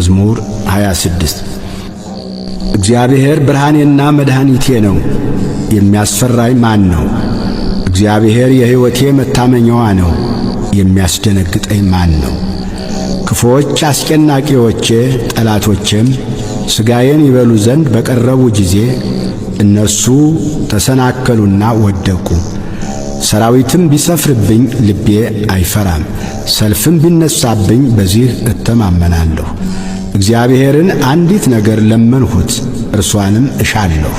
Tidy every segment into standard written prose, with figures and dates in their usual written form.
መዝሙር 26 እግዚአብሔር ብርሃኔና መድኃኒቴ ነው፣ የሚያስፈራኝ ማን ነው? እግዚአብሔር የሕይወቴ መታመኛዋ ነው፣ የሚያስደነግጠኝ ማን ነው? ክፉዎች አስጨናቂዎቼ ጠላቶቼም ሥጋዬን ይበሉ ዘንድ በቀረቡ ጊዜ እነሱ ተሰናከሉና ወደቁ። ሰራዊትም ቢሰፍርብኝ ልቤ አይፈራም፣ ሰልፍም ቢነሳብኝ በዚህ እተማመናለሁ። እግዚአብሔርን አንዲት ነገር ለመንሁት፣ እርሷንም እሻለሁ፣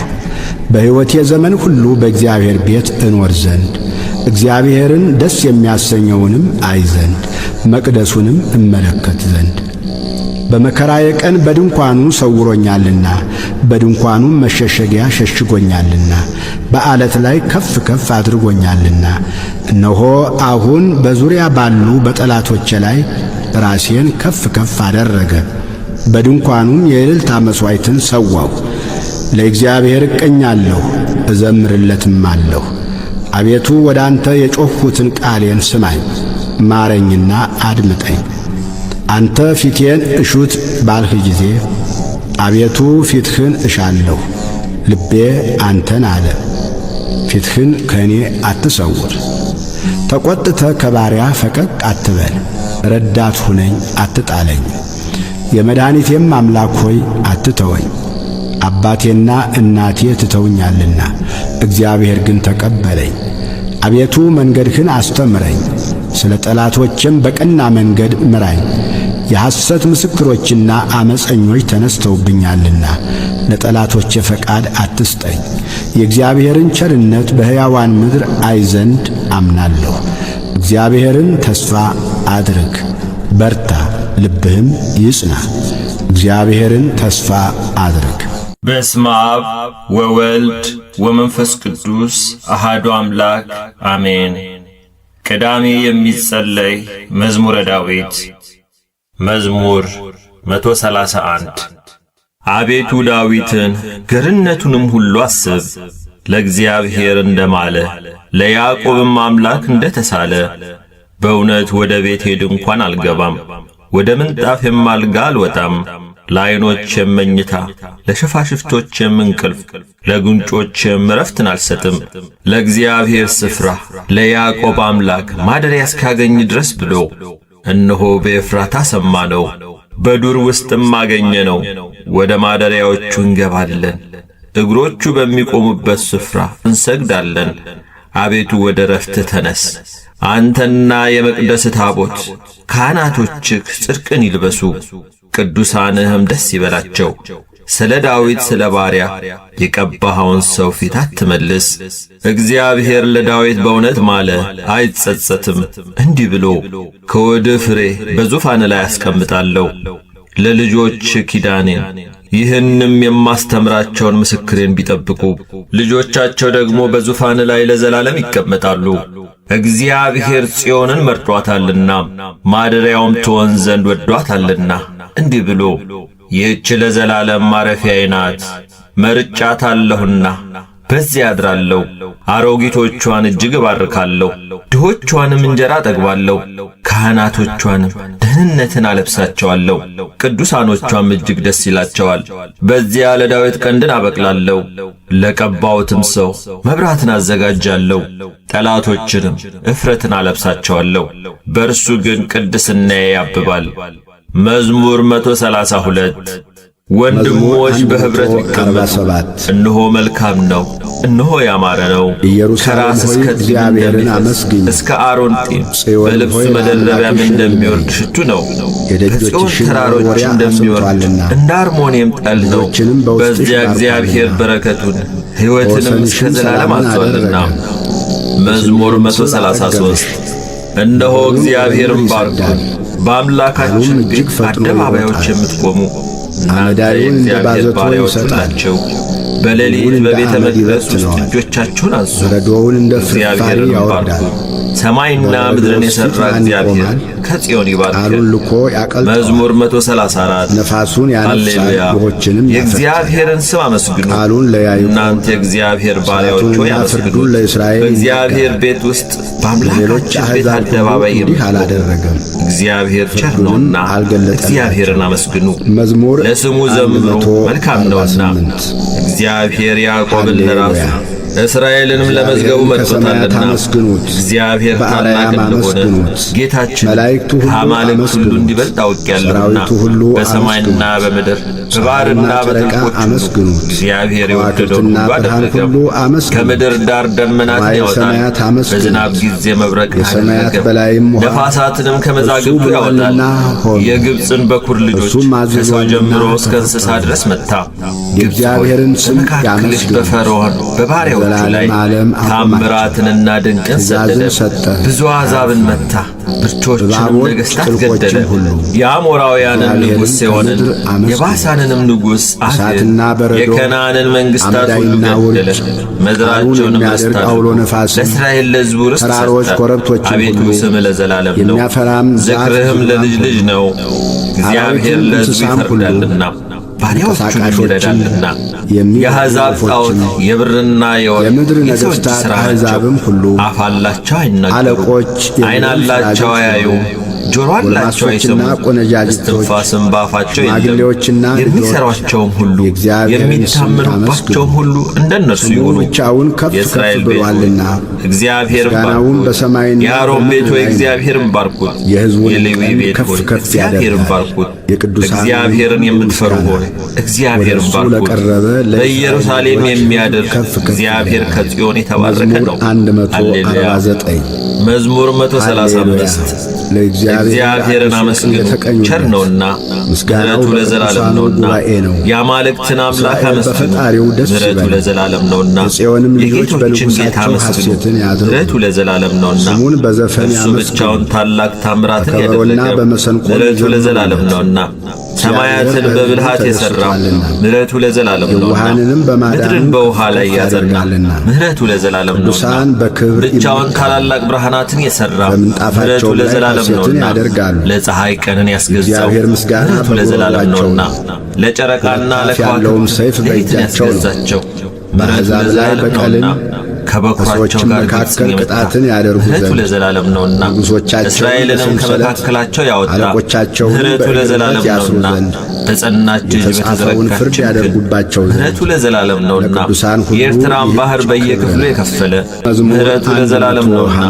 በሕይወቴ ዘመን ሁሉ በእግዚአብሔር ቤት እኖር ዘንድ እግዚአብሔርን ደስ የሚያሰኘውንም አይ ዘንድ መቅደሱንም እመለከት ዘንድ። በመከራዬ ቀን በድንኳኑ ሰውሮኛልና በድንኳኑም መሸሸጊያ ሸሽጎኛልና በዓለት ላይ ከፍ ከፍ አድርጎኛልና። እነሆ አሁን በዙሪያ ባሉ በጠላቶቼ ላይ ራሴን ከፍ ከፍ አደረገ። በድንኳኑም የእልልታ መሥዋዕትን ሰዋሁ። ለእግዚአብሔር እቀኛለሁ እዘምርለትም አለሁ። አቤቱ ወደ አንተ የጮኽሁትን ቃሌን ስማኝ፣ ማረኝና አድምጠኝ። አንተ ፊቴን እሹት ባልህ ጊዜ አቤቱ ፊትህን እሻለሁ። ልቤ አንተን አለ፣ ፊትህን ከእኔ አትሰውር። ተቈጥተ ከባሪያ ፈቀቅ አትበል፣ ረዳት ሁነኝ አትጣለኝ። የመድኃኒቴም አምላክ ሆይ አትተወኝ። አባቴና እናቴ ትተውኛልና እግዚአብሔር ግን ተቀበለኝ። አቤቱ መንገድህን አስተምረኝ፣ ስለ ጠላቶችም በቀና መንገድ ምራኝ። የሐሰት ምስክሮችና ዓመፀኞች ተነስተውብኛልና ለጠላቶቼ ፈቃድ አትስጠኝ። የእግዚአብሔርን ቸርነት በሕያዋን ምድር አይ ዘንድ አምናለሁ። እግዚአብሔርን ተስፋ አድርግ፣ በርታ፣ ልብህም ይጽና። እግዚአብሔርን ተስፋ አድርግ። በስመ አብ ወወልድ ወመንፈስ ቅዱስ አሃዱ አምላክ አሜን። ቅዳሜ የሚጸለይ መዝሙረ ዳዊት መዝሙር 131 አቤቱ ዳዊትን ገርነቱንም ሁሉ አስብ። ለእግዚአብሔር እንደማለ ለያዕቆብም አምላክ እንደተሳለ። በእውነት ወደ ቤቴ ድንኳን አልገባም፣ ወደ ምንጣፌም አልጋ አልወጣም። ለዓይኖቼም መኝታ ለሽፋሽፍቶቼም እንቅልፍ ለጉንጮቼም ዕረፍትን አልሰጥም። ለእግዚአብሔር ስፍራ ለያዕቆብ አምላክ ማደሪያ እስካገኝ ድረስ ብሎ እነሆ በኤፍራታ ሰማነው፣ በዱር ውስጥም አገኘነው። ወደ ማደሪያዎቹ እንገባለን፣ እግሮቹ በሚቆሙበት ስፍራ እንሰግዳለን። አቤቱ ወደ ዕረፍትህ ተነስ፣ አንተና የመቅደስ ታቦት። ካህናቶችህ ጽድቅን ይልበሱ፣ ቅዱሳንህም ደስ ይበላቸው። ስለ ዳዊት ስለ ባሪያ የቀባኸውን ሰው ፊት አትመልስ። እግዚአብሔር ለዳዊት በእውነት ማለ፣ አይጸጸትም። እንዲህ ብሎ ከወድህ ፍሬ በዙፋን ላይ አስቀምጣለሁ፣ ለልጆች ኪዳኔን ይህንም የማስተምራቸውን ምስክሬን ቢጠብቁ ልጆቻቸው ደግሞ በዙፋን ላይ ለዘላለም ይቀመጣሉ። እግዚአብሔር ጽዮንን መርጧታልና ማደሪያውም ትሆን ዘንድ ወዷታልና። እንዲህ ብሎ ይህች ለዘላለም ማረፊያዬ ናት፣ መርጫታለሁና በዚያ አድራለሁ። አሮጊቶቿን እጅግ እባርካለሁ፣ ድሆቿንም እንጀራ አጠግባለሁ። ካህናቶቿንም ደህንነትን አለብሳቸዋለሁ፣ ቅዱሳኖቿም እጅግ ደስ ይላቸዋል። በዚያ ለዳዊት ቀንድን አበቅላለሁ፣ ለቀባሁትም ሰው መብራትን አዘጋጃለሁ። ጠላቶችንም እፍረትን አለብሳቸዋለሁ፣ በእርሱ ግን ቅድስናዬ ያብባል። መዝሙር 132 ወንድሞች በኅብረት ቢቀመጡ እነሆ መልካም ነው፣ እነሆ ያማረ ነው። ከራስ እስከ እግዚአብሔርን አመስግኝ፣ እስከ አሮን ጢም በልብሱ መደረቢያም እንደሚወርድ ሽቱ ነው። በጽዮን ተራሮች እንደሚወርድ እንደ አርሞንኤም ጠል ነው። በዚያ እግዚአብሔር በረከቱን ሕይወትንም እስከ ዘላለም አዟልና። መዝሙር 133 እነሆ እግዚአብሔርን ባርኩን፣ በአምላካችን ቤት አደባባዮች የምትቆሙ እናንተ የእግዚአብሔር ባሪያዎች ናቸው። በሌሊት በቤተ መቅደስ ውስጥ እጆቻችሁን አንሱ፣ እግዚአብሔርን ባርኩ። ሰማይና ምድርን የሠራ እግዚአብሔር ከጽዮን ይባርክ። መዝሙር 134 ሃሌሉያ። የእግዚአብሔርን ስም አመስግኑ፣ እናንተ የእግዚአብሔር ባሪያዎች ሆይ አመስግኑ። በእግዚአብሔር ቤት ውስጥ በአምላካችን ቤት አደባባይ የምትቆሙ እግዚአብሔር ቸር ነውና እግዚአብሔርን አመስግኑ። ለስሙ ዘምሩ መልካም ነውና። እግዚአብሔር ያዕቆብን ለራሱ እስራኤልንም ለመዝገቡ መርጦታልና። እግዚአብሔር ታላቅ እንደሆነ ጌታችን ከአማልክት ሁሉ እንዲበልጥ አውቄአለሁና። በሰማይና በምድር በባሕርና በጥልቆች ሁሉ እግዚአብሔር የወደደውን ሁሉ አደረገው። ከምድር ዳር ደመናትን ያወጣል፣ በዝናብ ጊዜ መብረቅን አደረገ። ነፋሳትንም ከመዛግብቱ ያወጣል። የግብፅን በኩር ልጆች ከሰው ጀምሮ እስከ እንስሳ ድረስ መታ። ግብፅ ሆይ በመካከልሽ በፈርዖን በባሪያው ላይ ታምራትንና ድንቅን ሰደደ። ብዙ አሕዛብን መታ፣ ብርቶችንም ነገሥታት ገደለ። የአሞራውያንን ንጉሥ ሴዎንን የባሳንንም ንጉሥ ዐግን የከነዓንን መንግሥታት ሁሉ ገደለ። ምድራቸውንም ርስት አድርጎ ለእስራኤል ለሕዝቡ ርስት ሰጠ። አቤቱ ስምህ ለዘላለም ነው፣ ዝክርህም ለልጅ ልጅ ነው። እግዚአብሔር ለሕዝቡ ይፈርዳልና ባሪያዎቹን ይረዳልና። የአሕዛብ ጣዖት የብርና የወርቅ የሰዎች ሥራ ናቸው። አፍ አላቸው አይናገሩም፣ ዓይን አላቸው አያዩም፣ ጆሮ አላቸው አይሰሙም፣ እስትንፋስም በአፋቸው የለም። የሚሠሯቸውም ሁሉ የሚታመኑባቸውም ሁሉ እንደነርሱ ይሁኑ። የእስራኤል ቤት ሆይ እግዚአብሔርን ባርኩት። የአሮን ቤት ሆይ እግዚአብሔርን ባርኩት። የሌዊ ቤት ሆይ እግዚአብሔርን ባርኩት። እግዚአብሔርን የምትፈሩ ሆይ እግዚአብሔርን ባርኩት። በኢየሩሳሌም የሚያድር እግዚአብሔር ከጽዮን የተባረከ ነው። ሃሌሉያ። መዝሙር 135 እግዚአብሔርን አመስግኑ ቸር ነውና ምሕረቱ ለዘላለም ነውና። የአማልክትን አምላክ አመስግኑ ምሕረቱ ለዘላለም ነውና። የጌቶችን ጌታ አመስግኑ ምሕረቱ ለዘላለም ነውና። እርሱ ብቻውን ታላቅ ታምራትን ያደረገ ምሕረቱ ለዘላለም ነውና። ሰማያትን በብልሃት የሠራው ምሕረቱ ለዘላለም ነውና። ምድርን በውኃ ላይ ያጸና ምሕረቱ ለዘላለም ነውና። ብቻውን ታላላቅ ብርሃናትን የሠራ ምሕረቱ ለዘላለም ነውና። ለፀሐይ ቀንን ያስገዛው ምሕረቱ ለዘላለም ነውና። ለጨረቃና ለከዋክብት ሌሊትን ያስገዛቸው ምሕረቱ ለዘላለም ነውና። ከበኩራቸው ጋር ግብፅን የመታ ምሕረቱ ለዘላለም ነውና። እስራኤልንም ከመካከላቸው ያወጣ ምሕረቱ ለዘላለም ነውና። በጸናች እጅ በተዘረጋች ክንድ ምሕረቱ ለዘላለም ነውና። የኤርትራን ባሕር በየክፍሉ የከፈለ ምሕረቱ ለዘላለም ነውና።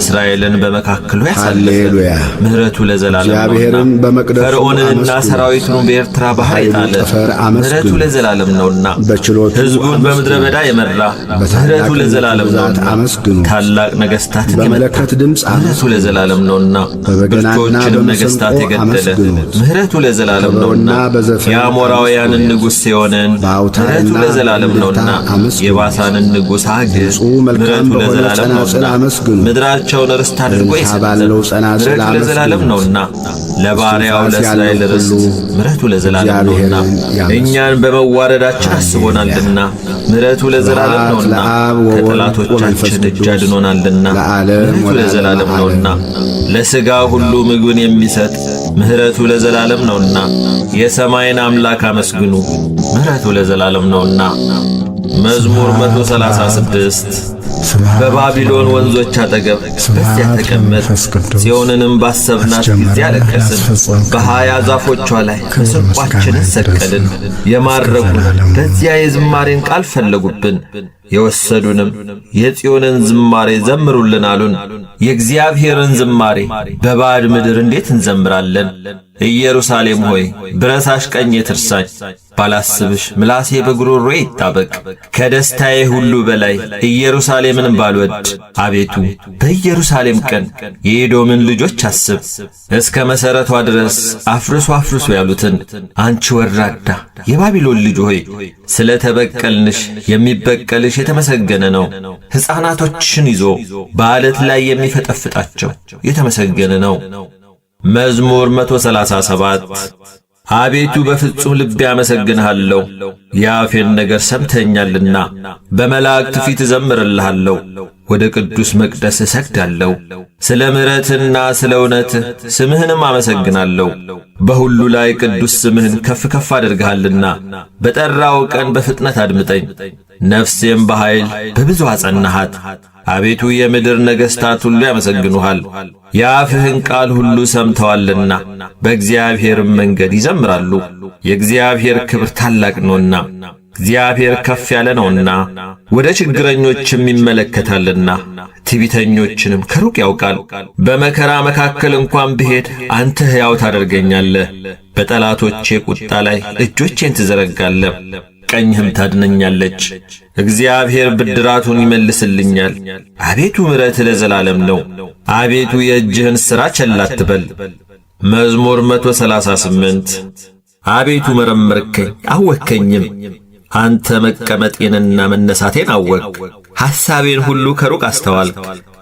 እስራኤልን በመካከሉ ያሳለፈ ምሕረቱ ለዘላለም ነውና። ፈርዖንንና ሰራዊቱን በኤርትራ ባሕር የጣለ ምሕረቱ ለዘላለም ነውና። ሕዝቡን በምድረ በዳ የመራ ምሕረቱ ለዘላለም ነውና። ታላቅ ነገሥታትን የመታ ምሕረቱ ለዘላለም ነውና። ብርቶችንም ነገሥታት የገደለ ምሕረቱ ለዘላለም ነውና። የአሞራውያንን ንጉሥ ሴዎንን ምሕረቱ ለዘላለም ነውና። የባሳንን ንጉሥ ዐግን ምሕረቱ ለዘላለም ነውና። ምድራቸውን ርስት አድርጎ የሰጠ ምሕረቱ ለዘላለም ነውና። ለባሪያው ለእስራኤል ርስት ምሕረቱ ለዘላለም ነውና። እኛን በመዋረዳችን አስቦናልና ምሕረቱ ለዘላለም ነውና። ከጠላቶቻችን እጅ አድኖናልና ምሕረቱ ለዘላለም ነውና። ለሥጋ ሁሉ ምግብን የሚሰጥ ምሕረቱ ለዘላለም ነውና። የሰማይን አምላክ አመስግኑ ምሕረቱ ለዘላለም ነውና። መዝሙር 136 በባቢሎን ወንዞች አጠገብ በዚያ ተቀመጥ፣ ጽዮንንም ባሰብናት ጊዜ አለቀስን። በሃያ ዛፎቿ ላይ ዕንቍዋችንን ሰቀልን። የማረኩን በዚያ የዝማሬን ቃል ፈለጉብን። የወሰዱንም የጽዮንን ዝማሬ ዘምሩልን አሉን። የእግዚአብሔርን ዝማሬ በባዕድ ምድር እንዴት እንዘምራለን? ኢየሩሳሌም ሆይ ብረሳሽ ቀኜ ትርሳኝ። ባላስብሽ ምላሴ በጉሮሮዬ ይጣበቅ። ከደስታዬ ሁሉ በላይ ኢየሩሳሌምን ባልወድ። አቤቱ በኢየሩሳሌም ቀን የኤዶምን ልጆች አስብ። እስከ መሠረቷ ድረስ አፍርሱ አፍርሱ ያሉትን አንቺ ወራዳ የባቢሎን ልጅ ሆይ ስለ ተበቀልንሽ የሚበቀልሽ የተመሰገነ ነው። ሕፃናቶችን ይዞ በዓለት ላይ የሚፈጠፍጣቸው የተመሰገነ ነው። መዝሙር 137 አቤቱ በፍጹም ልቤ አመሰግንሃለሁ፣ የአፌን ነገር ሰምተኛልና። በመላእክት ፊት እዘምርልሃለሁ፣ ወደ ቅዱስ መቅደስ እሰግዳለሁ። ስለ ምሕረትና ስለ እውነትህ ስምህንም አመሰግናለሁ። በሁሉ ላይ ቅዱስ ስምህን ከፍ ከፍ አድርገሃልና። በጠራው ቀን በፍጥነት አድምጠኝ። ነፍሴም በኃይል በብዙ አጸናሃት። አቤቱ የምድር ነገሥታት ሁሉ ያመሰግኑሃል፣ የአፍህን ቃል ሁሉ ሰምተዋልና በእግዚአብሔርም መንገድ ይዘምራሉ። የእግዚአብሔር ክብር ታላቅ ነውና እግዚአብሔር ከፍ ያለ ነውና ወደ ችግረኞችም ይመለከታልና ትዕቢተኞችንም ከሩቅ ያውቃል። በመከራ መካከል እንኳን ብሄድ አንተ ሕያው ታደርገኛለህ። በጠላቶቼ ቁጣ ላይ እጆቼን ትዘረጋለህ፣ ቀኝህም ታድነኛለች። እግዚአብሔር ብድራቱን ይመልስልኛል። አቤቱ ምሕረትህ ለዘላለም ነው። አቤቱ የእጅህን ሥራ ቸል አትበል። መዝሙር 138 አቤቱ መረመርኸኝ አወክኸኝም። አንተ መቀመጤንና መነሳቴን አወቅ፣ ሐሳቤን ሁሉ ከሩቅ አስተዋልክ።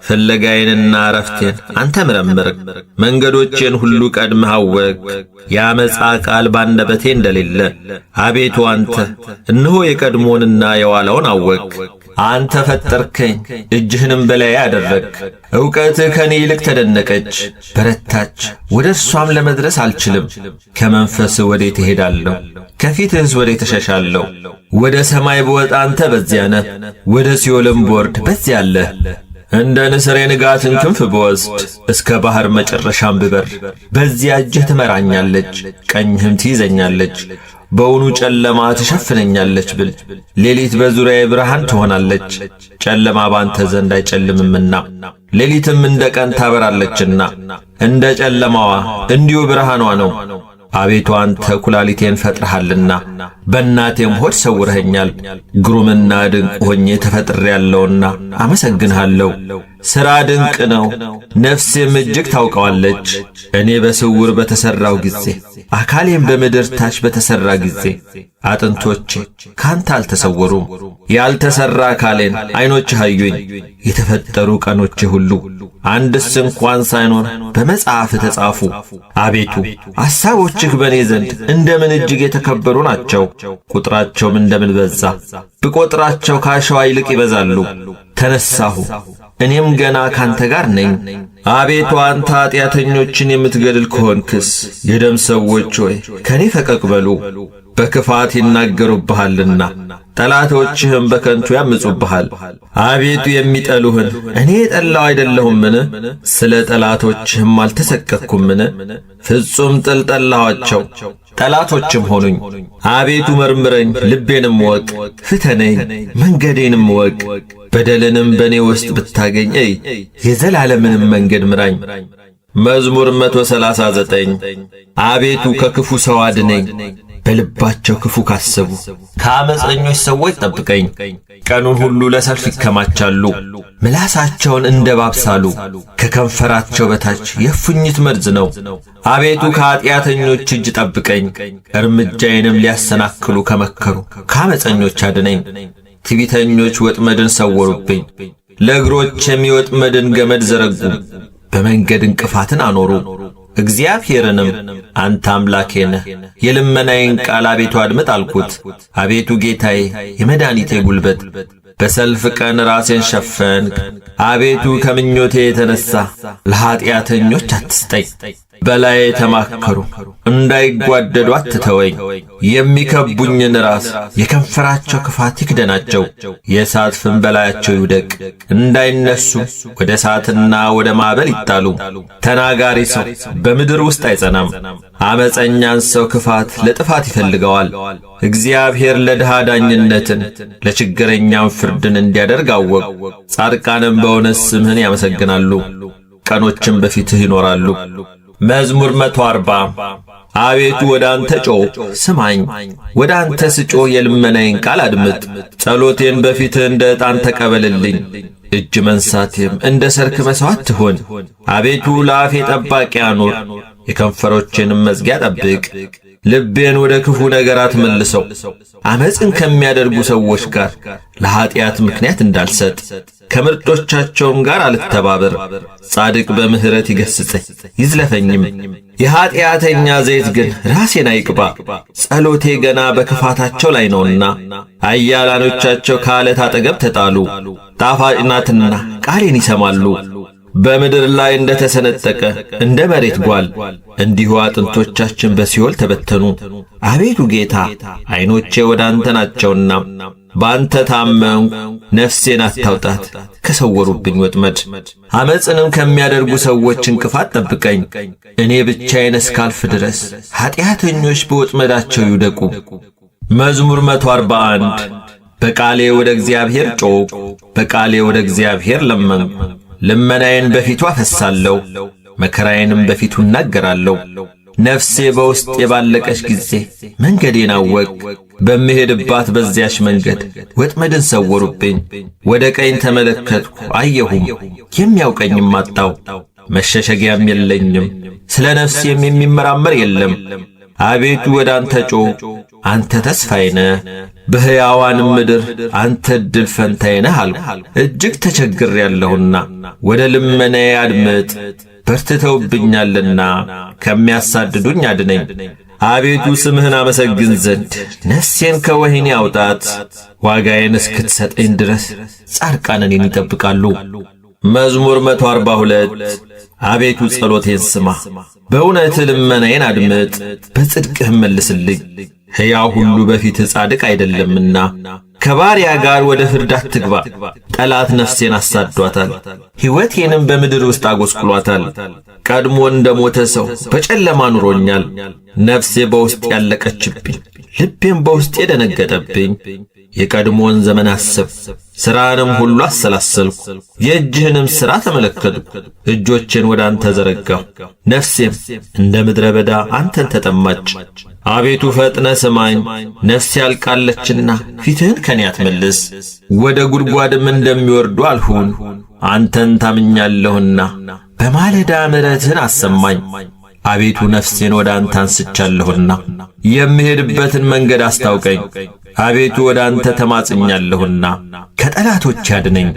ፍለጋዬንና ዕረፍቴን አንተ መረመርክ፣ መንገዶቼን ሁሉ ቀድመህ አወቅ። የዓመፃ ቃል ባንደበቴ እንደሌለ አቤቱ አንተ እነሆ የቀድሞውንና የኋላውን አወቅ። አንተ ፈጠርከኝ፣ እጅህንም በላዬ አደረግክ። ዕውቀትህ ከእኔ ይልቅ ተደነቀች፣ በረታች፣ ወደ እርሷም ለመድረስ አልችልም። ከመንፈስህ ወዴት እሄዳለሁ? ከፊትህስ ወዴት እሸሻለሁ? ወደ ሰማይ ብወጣ አንተ በዚያ ነህ፣ ወደ ሲኦልም ብወርድ በዚያ አለህ። እንደ ንስር የንጋትን ክንፍ ብወስድ እስከ ባሕር መጨረሻም ብበር በዚያ እጅህ ትመራኛለች፣ ቀኝህም ትይዘኛለች። በውኑ ጨለማ ትሸፍነኛለች ብል ሌሊት በዙሪያዬ ብርሃን ትሆናለች። ጨለማ ባንተ ዘንድ አይጨልምምና ሌሊትም እንደ ቀን ታበራለችና እንደ ጨለማዋ እንዲሁ ብርሃኗ ነው። አቤቱ አንተ ኩላሊቴን ፈጥረሃልና በእናቴም ሆድ ሰውረኸኛል። ግሩምና ድንቅ ሆኜ ተፈጥሬአለሁና አመሰግንሃለሁ። ሥራ ድንቅ ነው፣ ነፍሴም እጅግ ታውቀዋለች። እኔ በስውር በተሠራው ጊዜ አካሌም በምድር ታች በተሠራ ጊዜ አጥንቶቼ ካንተ አልተሰወሩም። ያልተሠራ አካሌን ዐይኖችህ አዩኝ። የተፈጠሩ ቀኖቼ ሁሉ አንድስ እንኳን ሳይኖር በመጽሐፍህ ተጻፉ። አቤቱ ሐሳቦችህ በእኔ ዘንድ እንደምን እጅግ የተከበሩ ናቸው! ቁጥራቸውም እንደምን በዛ! ብቈጥራቸው ከአሸዋ ይልቅ ይበዛሉ። ተነሳሁ፣ እኔም ገና ካንተ ጋር ነኝ። አቤቱ አንተ ኀጢአተኞችን የምትገድል ከሆንክስ የደም ሰዎች ሆይ ከእኔ ፈቀቅ በሉ። በክፋት ይናገሩብሃልና ጠላቶችህም በከንቱ ያምፁብሃል። አቤቱ የሚጠሉህን እኔ የጠላው አይደለሁምን? ስለ ጠላቶችህም አልተሰቀቅሁምን? ፍጹም ጥል ጠላኋቸው፣ ጠላቶችም ሆኑኝ። አቤቱ መርምረኝ፣ ልቤንም እወቅ፣ ፍተነኝ፣ መንገዴንም እወቅ። በደልንም በእኔ ውስጥ ብታገኝ እይ፣ የዘላለምንም መንገድ ምራኝ። መዝሙር 139 አቤቱ ከክፉ ሰው አድነኝ፣ በልባቸው ክፉ ካሰቡ ከአመፀኞች ሰዎች ጠብቀኝ። ቀኑን ሁሉ ለሰልፍ ይከማቻሉ፣ ምላሳቸውን እንደ እባብ ሳሉ፣ ከከንፈራቸው በታች የእፉኝት መርዝ ነው። አቤቱ ከኀጢአተኞች እጅ ጠብቀኝ፣ እርምጃዬንም ሊያሰናክሉ ከመከሩ ከአመፀኞች አድነኝ። ትዕቢተኞች ወጥመድን ሰወሩብኝ፣ ለእግሮቼም የወጥመድን ገመድ ዘረጉ። በመንገድ እንቅፋትን አኖሩ። እግዚአብሔርንም አንተ አምላኬ ነህ፣ የልመናዬን ቃል አቤቱ አድምጥ አልኩት። አቤቱ ጌታዬ፣ የመድኃኒቴ ጉልበት፣ በሰልፍ ቀን ራሴን ሸፈንክ። አቤቱ ከምኞቴ የተነሣ ለኀጢአተኞች አትስጠኝ። በላዬ ተማከሩ፣ እንዳይጓደዱ አትተወኝ። የሚከቡኝን ራስ የከንፈራቸው ክፋት ይክደናቸው። የእሳት ፍም በላያቸው ይውደቅ፣ እንዳይነሱ ወደ እሳትና ወደ ማዕበል ይጣሉ። ተናጋሪ ሰው በምድር ውስጥ አይጸናም። አመፀኛን ሰው ክፋት ለጥፋት ይፈልገዋል። እግዚአብሔር ለድሃ ዳኝነትን ለችግረኛም ፍርድን እንዲያደርግ አወቅ። ጻድቃንም በእውነት ስምህን ያመሰግናሉ፣ ቀኖችም በፊትህ ይኖራሉ። መዝሙር 140 አቤቱ ወደ አንተ ጮኽ ስማኝ፣ ወደ አንተ ስጮኽ የልመናዬን ቃል አድምጥ። ጸሎቴን በፊትህ እንደ ዕጣን ተቀበልልኝ፣ እጅ መንሳቴም እንደ ሰርክ መሥዋዕት ትሁን። አቤቱ ለአፌ ጠባቂ አኑር፣ የከንፈሮቼንም መዝጊያ ጠብቅ። ልቤን ወደ ክፉ ነገር አትመልሰው፣ ዓመፅን ከሚያደርጉ ሰዎች ጋር ለኀጢአት ምክንያት እንዳልሰጥ፣ ከምርጦቻቸውም ጋር አልተባበር። ጻድቅ በምሕረት ይገሥጸኝ ይዝለፈኝም፣ የኀጢአተኛ ዘይት ግን ራሴን አይቅባ። ጸሎቴ ገና በክፋታቸው ላይ ነውና ኃያላኖቻቸው ከዓለት አጠገብ ተጣሉ። ጣፋጭ ናትና ቃሌን ይሰማሉ። በምድር ላይ እንደ ተሰነጠቀ እንደ መሬት ጓል እንዲሁ አጥንቶቻችን በሲኦል ተበተኑ። አቤቱ ጌታ፣ ዐይኖቼ ወደ አንተ ናቸውና ባንተ ታመንኩ፣ ነፍሴን አታውጣት ከሰወሩብኝ ወጥመድ። ዓመፅንም ከሚያደርጉ ሰዎች እንቅፋት ጠብቀኝ። እኔ ብቻዬን እስካልፍ ድረስ ኀጢአተኞች በወጥመዳቸው ይውደቁ። መዝሙር 141 በቃሌ ወደ እግዚአብሔር ጮኽሁ፣ በቃሌ ወደ እግዚአብሔር ለመንሁ። ልመናዬን በፊቱ አፈሳለሁ፣ መከራዬንም በፊቱ እናገራለሁ። ነፍሴ በውስጤ ባለቀች ጊዜ መንገዴን አወቅሁ። በምሄድባት በዚያች መንገድ ወጥመድን ሰወሩብኝ። ወደ ቀኝ ተመለከትሁ አየሁም፣ የሚያውቀኝም አጣሁ። መሸሸጊያም የለኝም፣ ስለ ነፍሴም የሚመራመር የለም። አቤቱ ወደ አንተ ጮኽሁ፣ አንተ ተስፋዬ ነህ። በሕያዋንም ምድር አንተ ዕድል ፈንታዬ ነህ አልሁ። እጅግ ተቸግሬአለሁና ወደ ልመናዬ አድምጥ። በርትተውብኛልና ከሚያሳድዱኝ አድነኝ። አቤቱ ስምህን አመሰግን ዘንድ ነፍሴን ከወህኒ አውጣት። ዋጋዬን እስክትሰጠኝ ድረስ ጻድቃን እኔን ይጠብቃሉ። መዝሙር 142 አቤቱ ጸሎቴን ስማ፣ በእውነት ልመናዬን አድምጥ፣ በጽድቅህም መልስልኝ። ሕያው ሁሉ በፊትህ ጻድቅ አይደለምና ከባሪያ ጋር ወደ ፍርድ አትግባ። ጠላት ነፍሴን አሳዷታል፣ ሕይወቴንም በምድር ውስጥ አጐስቁሏታል። ቀድሞ እንደ ሞተ ሰው በጨለማ ኑሮኛል። ነፍሴ በውስጥ ያለቀችብኝ፣ ልቤም በውስጤ ደነገጠብኝ። የቀድሞውን ዘመን አሰብሁ፣ ሥራንም ሁሉ አሰላሰልሁ። የእጅህንም ሥራ ተመለከትሁ። እጆቼን ወደ አንተ ዘረጋሁ፣ ነፍሴም እንደ ምድረ በዳ አንተን ተጠማች። አቤቱ ፈጥነ ስማኝ፣ ነፍሴ ያልቃለችና ፊትህን ከኔ አትመልስ። ወደ ጉድጓድም እንደሚወርዱ አልሁን፣ አንተን ታምኛለሁና በማለዳ ምሕረትህን አሰማኝ። አቤቱ ነፍሴን ወደ አንተ አንስቻለሁና የምሄድበትን መንገድ አስታውቀኝ። አቤቱ ወደ አንተ ተማጽኛለሁና ከጠላቶች ያድነኝ።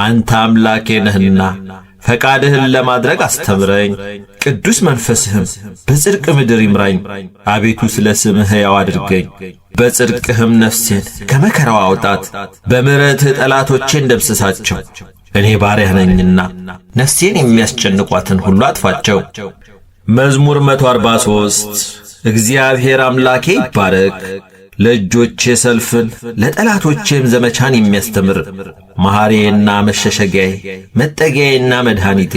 አንተ አምላኬ ነህና ፈቃድህን ለማድረግ አስተምረኝ። ቅዱስ መንፈስህም በጽድቅ ምድር ይምራኝ። አቤቱ ስለ ስምህ ሕያው አድርገኝ፣ በጽድቅህም ነፍሴን ከመከራው አውጣት። በምሕረትህ ጠላቶቼን ደምስሳቸው። እኔ ባሪያህ ነኝና ነፍሴን የሚያስጨንቋትን ሁሉ አጥፋቸው። መዝሙር 143 እግዚአብሔር አምላኬ ይባረክ፣ ለእጆቼ ሰልፍን ለጠላቶቼም ዘመቻን የሚያስተምር። መሐሪዬና መሸሸጊያዬ መጠጊያዬና መድኃኒቴ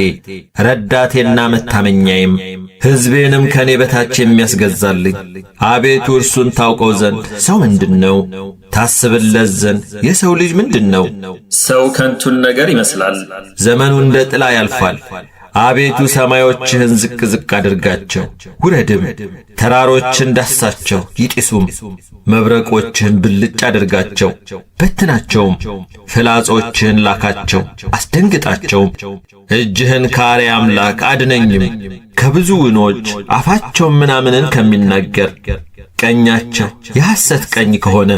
ረዳቴና መታመኛዬም ሕዝቤንም ከኔ በታች የሚያስገዛልኝ። አቤቱ እርሱን ታውቀው ዘንድ ሰው ምንድነው? ታስብለት ዘንድ የሰው ልጅ ምንድነው? ሰው ከንቱን ነገር ይመስላል፣ ዘመኑ እንደ ጥላ ያልፋል። አቤቱ ሰማዮችህን ዝቅ ዝቅ አድርጋቸው፣ ውረድም፣ ተራሮችን ዳስሳቸው ይጢሱም። መብረቆችህን ብልጭ አድርጋቸው፣ በትናቸውም። ፍላጾችህን ላካቸው አስደንግጣቸውም። እጅህን ከአርያ አምላክ አድነኝም፣ ከብዙ ውኖች አፋቸውም ምናምንን ከሚናገር። ቀኛቸው የሐሰት ቀኝ ከሆነ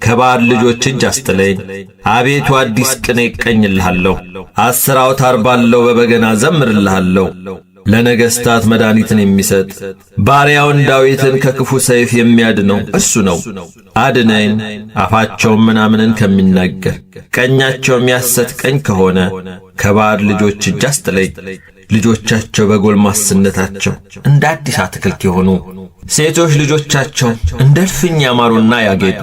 ከባዕድ ልጆች እጅ አስጥለኝ። አቤቱ አዲስ ቅኔ እቀኝልሃለሁ፣ 10 አውታር ባለው በበገና ዘምርልሃለሁ። ለነገሥታት መድኃኒትን የሚሰጥ ባሪያውን ዳዊትን ከክፉ ሰይፍ የሚያድነው እርሱ ነው። አድነኝ፣ አፋቸውም ምናምንን ከሚናገር ቀኛቸውም የሐሰት ቀኝ ከሆነ ከባዕድ ልጆች እጅ አስጥለኝ። ልጆቻቸው በጎልማስነታቸው እንደ አዲስ አትክልት የሆኑ ሴቶች ልጆቻቸው እንደ እልፍኝ ያማሩና ያጌጡ፣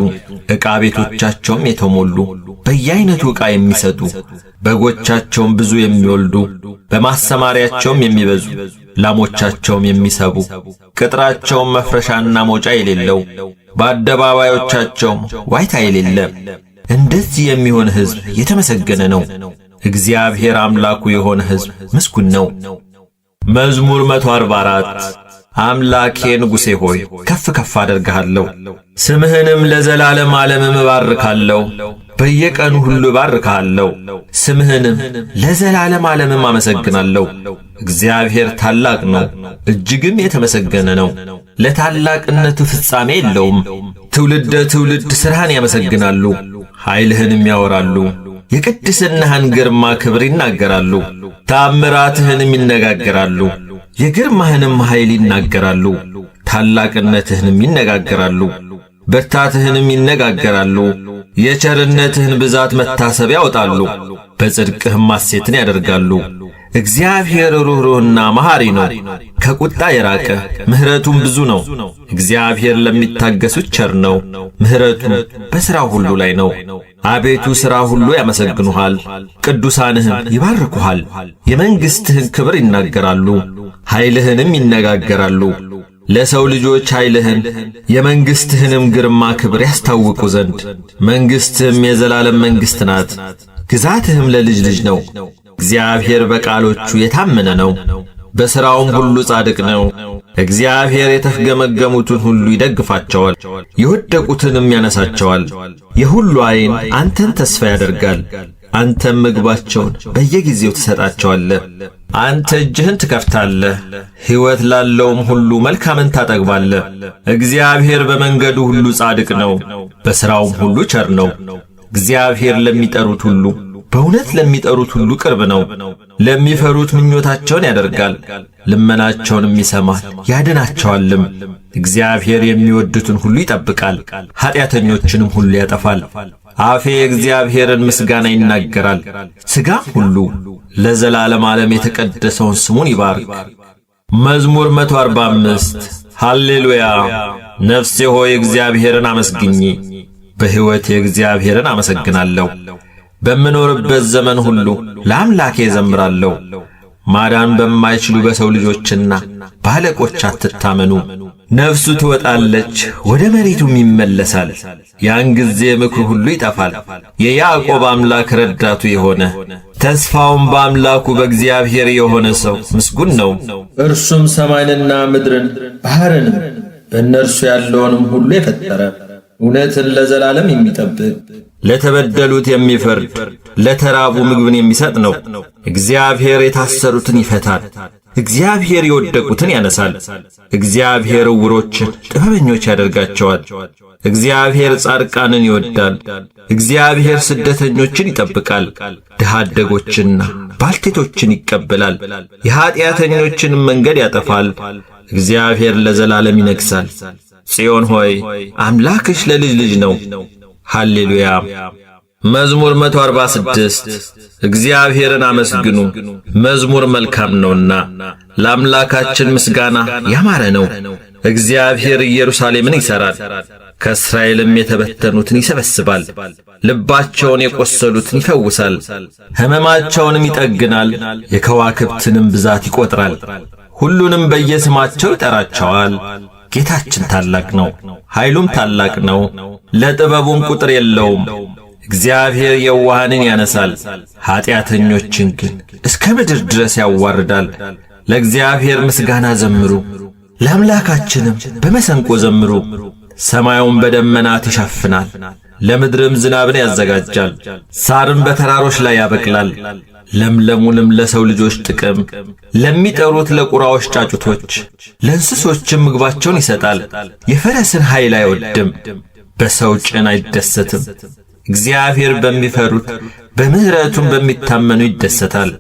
ዕቃ ቤቶቻቸውም የተሞሉ በየአይነቱ ዕቃ የሚሰጡ፣ በጎቻቸውም ብዙ የሚወልዱ በማሰማሪያቸውም የሚበዙ፣ ላሞቻቸውም የሚሰቡ፣ ቅጥራቸውም መፍረሻና መውጫ የሌለው፣ በአደባባዮቻቸውም ዋይታ የሌለ። እንደዚህ የሚሆን ሕዝብ የተመሰገነ ነው። እግዚአብሔር አምላኩ የሆነ ሕዝብ ምስጉን ነው። መዝሙር 144 አምላኬ ንጉሴ ሆይ ከፍ ከፍ አደርግሃለሁ፣ ስምህንም ለዘላለም ዓለምም እባርካለሁ። በየቀኑ ሁሉ እባርካለሁ፣ ስምህንም ለዘላለም ዓለምም አመሰግናለሁ። እግዚአብሔር ታላቅ ነው፣ እጅግም የተመሰገነ ነው። ለታላቅነቱ ፍጻሜ የለውም። ትውልደ ትውልድ ሥራህን ያመሰግናሉ፣ ኃይልህንም ያወራሉ። የቅድስናህን ግርማ ክብር ይናገራሉ፣ ተአምራትህንም ይነጋገራሉ። የግርማህንም ኃይል ይናገራሉ፣ ታላቅነትህንም ይነጋገራሉ። ብርታትህንም ይነጋገራሉ። የቸርነትህን ብዛት መታሰቢያ ያወጣሉ፣ በጽድቅህም ሐሴትን ያደርጋሉ። እግዚአብሔር ሩህሩህና መሐሪ ነው፣ ከቁጣ የራቀ ምሕረቱም ብዙ ነው። እግዚአብሔር ለሚታገሱት ቸር ነው፣ ምሕረቱም በሥራው ሁሉ ላይ ነው። አቤቱ ሥራ ሁሉ ያመሰግኑሃል፣ ቅዱሳንህም ይባርኩሃል። የመንግሥትህን ክብር ይናገራሉ፣ ኃይልህንም ይነጋገራሉ። ለሰው ልጆች ኃይልህን የመንግሥትህንም ግርማ ክብር ያስታውቁ ዘንድ መንግሥትህም የዘላለም መንግሥት ናት፣ ግዛትህም ለልጅ ልጅ ነው። እግዚአብሔር በቃሎቹ የታመነ ነው፣ በሥራውም ሁሉ ጻድቅ ነው። እግዚአብሔር የተፍገመገሙትን ሁሉ ይደግፋቸዋል፣ የወደቁትንም ያነሳቸዋል። የሁሉ ዓይን አንተን ተስፋ ያደርጋል፣ አንተም ምግባቸውን በየጊዜው ትሰጣቸዋለህ። አንተ እጅህን ትከፍታለህ፣ ሕይወት ላለውም ሁሉ መልካምን ታጠግባለህ። እግዚአብሔር በመንገዱ ሁሉ ጻድቅ ነው፣ በሥራውም ሁሉ ቸር ነው። እግዚአብሔር ለሚጠሩት ሁሉ በእውነት ለሚጠሩት ሁሉ ቅርብ ነው። ለሚፈሩት ምኞታቸውን ያደርጋል፣ ልመናቸውንም ይሰማል ያድናቸዋልም። እግዚአብሔር የሚወዱትን ሁሉ ይጠብቃል፣ ኃጢአተኞችንም ሁሉ ያጠፋል። አፌ እግዚአብሔርን ምስጋና ይናገራል፣ ሥጋም ሁሉ ለዘላለም ዓለም የተቀደሰውን ስሙን ይባርክ። መዝሙር 145 ሃሌሉያ። ነፍሴ ሆይ እግዚአብሔርን አመስግኚ፣ በሕይወቴ እግዚአብሔርን አመሰግናለሁ። በምኖርበት ዘመን ሁሉ ለአምላኬ እዘምራለሁ። ማዳን በማይችሉ በሰው ልጆችና ባለቆች አትታመኑ። ነፍሱ ትወጣለች ወደ መሬቱም ይመለሳል፣ ያን ጊዜ ምክሩ ሁሉ ይጠፋል። የያዕቆብ አምላክ ረዳቱ የሆነ ተስፋውም በአምላኩ በእግዚአብሔር የሆነ ሰው ምስጉን ነው። እርሱም ሰማይንና ምድርን ባሕርንም በእነርሱ ያለውንም ሁሉ የፈጠረ እውነትን ለዘላለም የሚጠብቅ ለተበደሉት የሚፈርድ ለተራቡ ምግብን የሚሰጥ ነው። እግዚአብሔር የታሰሩትን ይፈታል፣ እግዚአብሔር የወደቁትን ያነሳል። እግዚአብሔር ዕውሮችን ጥበበኞች ያደርጋቸዋል። እግዚአብሔር ጻድቃንን ይወዳል። እግዚአብሔር ስደተኞችን ይጠብቃል፣ ድሃ አደጎችንና ባልቴቶችን ይቀበላል። የኀጢአተኞችንም መንገድ ያጠፋል። እግዚአብሔር ለዘላለም ይነግሣል። ጽዮን ሆይ አምላክሽ ለልጅ ልጅ ነው። ሃሌሉያ። መዝሙር 146 እግዚአብሔርን አመስግኑ፣ መዝሙር መልካም ነውና ለአምላካችን ምስጋና ያማረ ነው። እግዚአብሔር ኢየሩሳሌምን ይሠራል፣ ከእስራኤልም የተበተኑትን ይሰበስባል። ልባቸውን የቈሰሉትን ይፈውሳል፣ ሕመማቸውንም ይጠግናል። የከዋክብትንም ብዛት ይቈጥራል፣ ሁሉንም በየስማቸው ይጠራቸዋል። ጌታችን ታላቅ ነው፣ ኃይሉም ታላቅ ነው፣ ለጥበቡም ቁጥር የለውም። እግዚአብሔር የዋሃንን ያነሳል፣ ኀጢአተኞችን ግን እስከ ምድር ድረስ ያዋርዳል። ለእግዚአብሔር ምስጋና ዘምሩ፣ ለአምላካችንም በመሰንቆ ዘምሩ። ሰማዩን በደመናት ይሸፍናል፣ ለምድርም ዝናብን ያዘጋጃል። ሳርም በተራሮች ላይ ያበቅላል፣ ለምለሙንም ለሰው ልጆች ጥቅም፣ ለሚጠሩት ለቁራዎች ጫጩቶች፣ ለእንስሶችም ምግባቸውን ይሰጣል። የፈረስን ኃይል አይወድም፣ በሰው ጭን አይደሰትም። እግዚአብሔር በሚፈሩት በምሕረቱም በሚታመኑ ይደሰታል።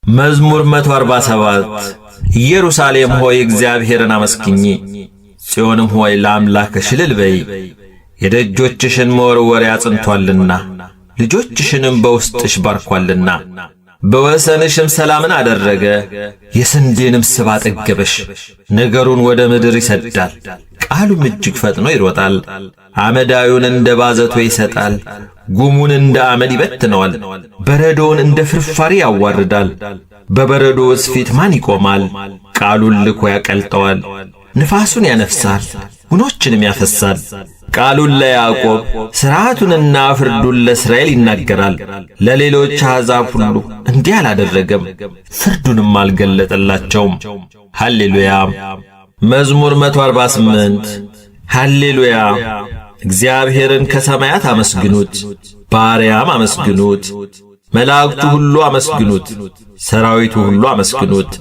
መዝሙር 147 ኢየሩሳሌም ሆይ እግዚአብሔርን አመስግኚ፣ ጽዮንም ሆይ ለአምላክሽ እልል በዪ። የደጆችሽን መወርወሪያ አጽንቶአልና ልጆችሽንም በውስጥሽ ባርኳልና። በወሰንሽም ሰላምን አደረገ፣ የስንዴንም ስብ አጠገበሽ። ነገሩን ወደ ምድር ይሰዳል፣ ቃሉም እጅግ ፈጥኖ ይሮጣል። አመዳዩን እንደ ባዘቶ ይሰጣል፣ ጉሙን እንደ አመድ ይበትነዋል። በረዶውን እንደ ፍርፋሪ ያዋርዳል። በበረዶውስ ፊት ማን ይቆማል? ቃሉን ልኮ ያቀልጠዋል፣ ንፋሱን ያነፍሳል፣ ውኖችንም ያፈሳል። ቃሉን ለያዕቆብ ሥርዓቱንና ፍርዱን ለእስራኤል ይናገራል። ለሌሎች አሕዛብ ሁሉ እንዲህ አላደረገም፣ ፍርዱንም አልገለጠላቸውም። ሃሌሉያ። መዝሙር 148 ሃሌሉያ። እግዚአብሔርን ከሰማያት አመስግኑት፣ በአርያም አመስግኑት። መላእክቱ ሁሉ አመስግኑት፣ ሰራዊቱ ሁሉ አመስግኑት።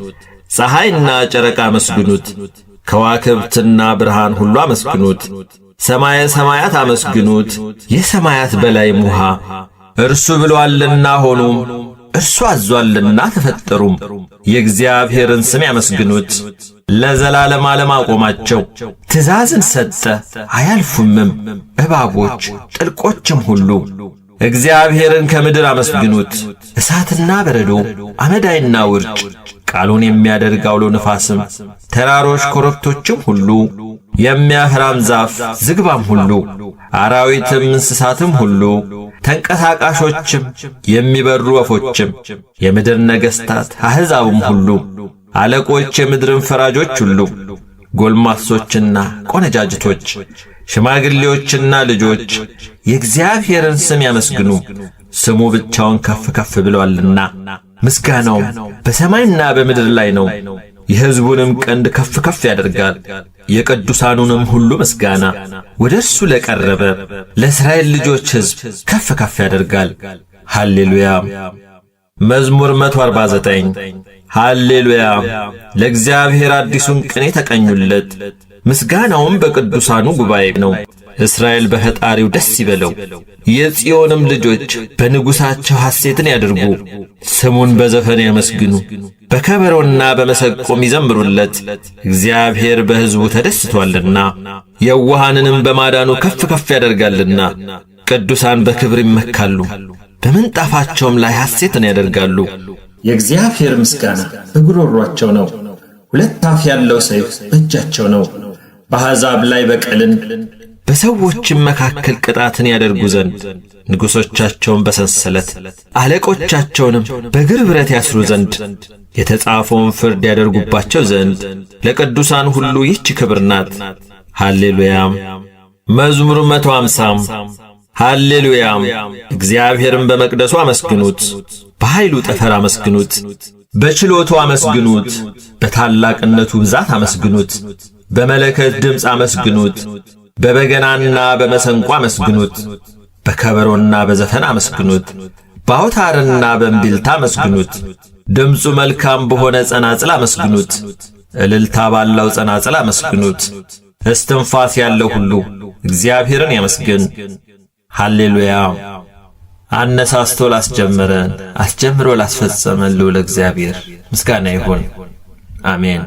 ፀሐይና ጨረቃ አመስግኑት፣ ከዋክብትና ብርሃን ሁሉ አመስግኑት። ሰማየ ሰማያት አመስግኑት፣ የሰማያት በላይም ውሃ። እርሱ ብሎአልና ሆኑም፣ እርሱ አዟልና ተፈጠሩም። የእግዚአብሔርን ስም ያመስግኑት፣ ለዘላለም ዓለም አቆማቸው። ትእዛዝን ሰጠ አያልፉምም፣ እባቦች ጥልቆችም ሁሉ እግዚአብሔርን ከምድር አመስግኑት። እሳትና በረዶ፣ አመዳይና ውርጭ፣ ቃሉን የሚያደርግ አውሎ ነፋስም፣ ተራሮች ኮረብቶችም ሁሉ፣ የሚያፈራም ዛፍ ዝግባም ሁሉ፣ አራዊትም እንስሳትም ሁሉ፣ ተንቀሳቃሾችም የሚበሩ ወፎችም፣ የምድር ነገሥታት አሕዛብም ሁሉ፣ አለቆች፣ የምድርም ፈራጆች ሁሉ፣ ጎልማሶችና ቆነጃጅቶች፣ ሽማግሌዎችና ልጆች የእግዚአብሔርን ስም ያመስግኑ። ስሙ ብቻውን ከፍ ከፍ ብሎአልና፣ ምስጋናውም በሰማይና በምድር ላይ ነው። የሕዝቡንም ቀንድ ከፍ ከፍ ያደርጋል፣ የቅዱሳኑንም ሁሉ ምስጋና ወደ እርሱ ለቀረበ ለእስራኤል ልጆች ሕዝብ ከፍ ከፍ ያደርጋል። ሃሌሉያ። መዝሙር 149 ሃሌሉያ። ለእግዚአብሔር አዲሱን ቅኔ ተቀኙለት፣ ምስጋናውም በቅዱሳኑ ጉባኤ ነው። እስራኤል በፈጣሪው ደስ ይበለው፣ የጽዮንም ልጆች በንጉሣቸው ሐሴትን ያድርጉ። ስሙን በዘፈን ያመስግኑ፣ በከበሮና በመሰቆም ይዘምሩለት። እግዚአብሔር በሕዝቡ ተደስቶአልና የዋሃንንም በማዳኑ ከፍ ከፍ ያደርጋልና። ቅዱሳን በክብር ይመካሉ፣ በምንጣፋቸውም ላይ ሐሴትን ያደርጋሉ። የእግዚአብሔር ምስጋና በጉሮሯቸው ነው፣ ሁለት አፍ ያለው ሰይፍ በእጃቸው ነው። በአሕዛብ ላይ በቀልን በሰዎችም መካከል ቅጣትን ያደርጉ ዘንድ፣ ንጉሶቻቸውን በሰንሰለት አለቆቻቸውንም በእግር ብረት ያስሩ ዘንድ፣ የተጻፈውን ፍርድ ያደርጉባቸው ዘንድ ለቅዱሳን ሁሉ ይህች ክብር ናት። ሃሌሉያም። መዝሙር 150 ሃሌሉያም። እግዚአብሔርን በመቅደሱ አመስግኑት፣ በኃይሉ ጠፈር አመስግኑት፣ በችሎቱ አመስግኑት፣ በታላቅነቱ ብዛት አመስግኑት፣ በመለከት ድምፅ አመስግኑት፣ በበገናና በመሰንቆ አመስግኑት፣ በከበሮና በዘፈን አመስግኑት፣ በአውታርና በእምቢልታ አመስግኑት፣ ድምፁ መልካም በሆነ ጸናጽል አመስግኑት፣ እልልታ ባለው ጸናጽል አመስግኑት። እስትንፋስ ያለው ሁሉ እግዚአብሔርን ያመስግን። ሃሌሉያ። አነሳስቶ ላስጀመረን አስጀምሮ ላስፈጸመን ልዑል እግዚአብሔር ምስጋና ይሁን። አሜን።